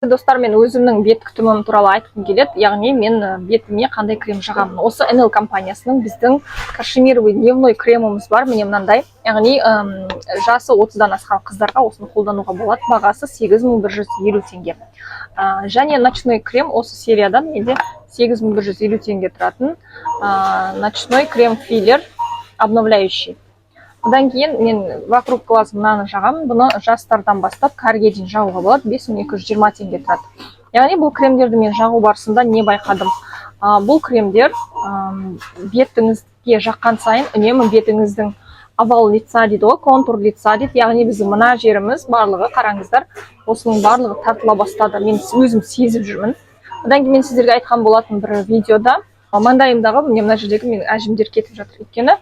Достар, мен өзімнің бет күтімім туралы айтқым келеді. Яғни мен бетіме қандай крем жағамын. Осы NL компаниясының біздің кашемировый дневной креміміз бар. Міне мынандай. Яғни жасы 30-дан асқан қыздарға осыны қолдануға болады. Бағасы 8150 теңге. Және ночной крем осы сериядан менде 8150 теңге тұратын ночной крем филлер обновляющий. Одан кейін мен вокруг глаз мынаны жағамын. Бұны жастардан бастап кәріге дейін жағуға болады. 5220 теңге тұрады. Яғни бұл кремдерді мен жағу барысында не байқадым? Бұл кремдер бетіңізге жаққан сайын үнемі бетіңіздің овал лица дейді ғой, контур лица дейді. Яғни біздің мына жеріміз барлығы, қараңыздар, осының барлығы тартыла бастады. Мен өзім сезіп жүрмін. Одан кейін мен сіздерге айтқан болатын бір видеода маңдайымдағы мына жердегі мен әжімдер кетіп жатыр. Өйткені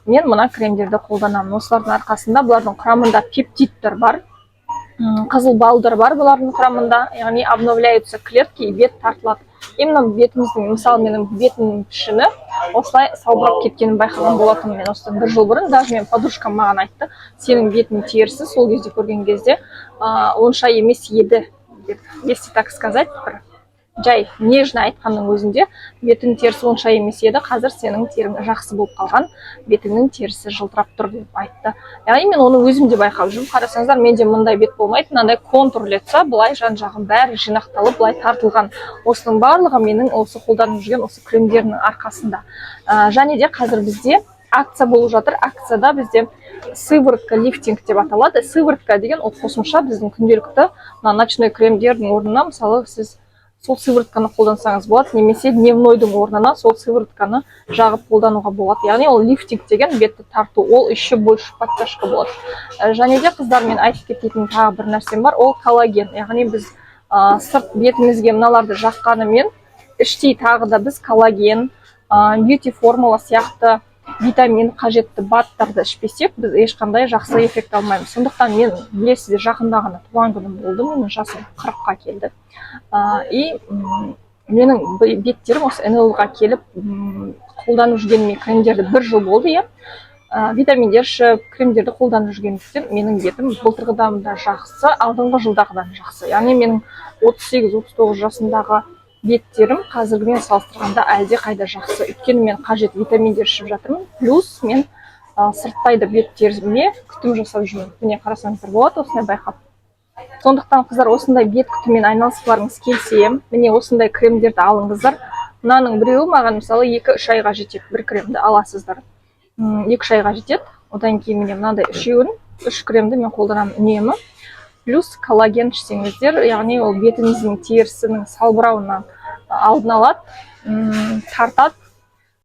мен мына кремдерді қолданамын. Осылардың арқасында бұлардың құрамында пептидтер бар, қызыл балдар бар бұлардың құрамында. Яғни обновляются клетки, бет тартылады. Именно бетіміздің, мысалы менің бетімнің пішіні осылай салбырап кеткенін байқаған болатынмын. Мен осыдан бір жыл бұрын, даже мен подружкам маған айтты, сенің бетің терісі, сол кезде көрген кезде онша емес еді деп, если так сказать, бір жай нежно айтқанның өзінде бетің терісі онша емес еді, қазір сенің терің жақсы болып қалған, бетіңнің терісі жылтырап тұр деп айтты. Яғни мен оны өзім де байқап жүрмін. Қарасаңыздар, менде мындай бет болмайды, мынандай контур лица, былай жан-жағым бәрі жинақталып, былай тартылған. Осының барлығы менің осы қолданып жүрген осы кремдерінің арқасында. Және де қазір бізде акция болып жатыр. Акцияда бізде сыворотка лифтинг деп аталады. Сыворотка деген ол қосымша біздің күнделікті ночной кремдердің орнына, мысалы, сіз сол сыворотканы қолдансаңыз болады, немесе дневнойдың орнына сол сыворотканы жағып қолдануға болады. Яғни ол лифтинг деген бетті тарту, ол еще больше подтяжка болады. Және де қыздар, мен айтып кететін тағы бір нәрсем бар, ол коллаген. Яғни біз сырт бетімізге мыналарды жаққанымен іштей тағы да біз коллаген, бьюти формула сияқты витамин қажетті баттарды ішпесек, біз ешқандай жақсы эффект алмаймыз. Сондықтан мен, білесіздер, жақында ғана туған күнім болды, менің жасым 40-қа келді. И менің беттерім осы NL-ға келіп қолданып жүргеніме кремдерді бір жыл болды. Витаминдер ішіп, кремдерді қолданып жүргендіктен менің бетім былтырғыдан да жақсы, алдыңғы жылдағыдан жақсы. Яғни менің 38-39 жасындағы беттерім қазіргімен салыстырғанда әлде қайда жақсы. Өйткені мен қажет витаминдер ішіп жатырмын. Плюс мен сырттайда беттеріме күтім жасап жүрмін. Міне қарасаңыздар болады, осындай байқап. Сондықтан қыздар, осындай бет күтіммен айналысқыларыңыз келсе, міне осындай кремдерді алыңыздар. Мынаның біреуі маған мысалы 2-3 айға жетеді. Бір кремді аласыздар, 2-3 айға жетеді. Одан кейін міне мынандай 3 кремді мен қолданамын үнемі. Плюс коллаген ішсеңіздер, яғни ол бетіңіздің терісінің салбырауынан алдын алады, тартады.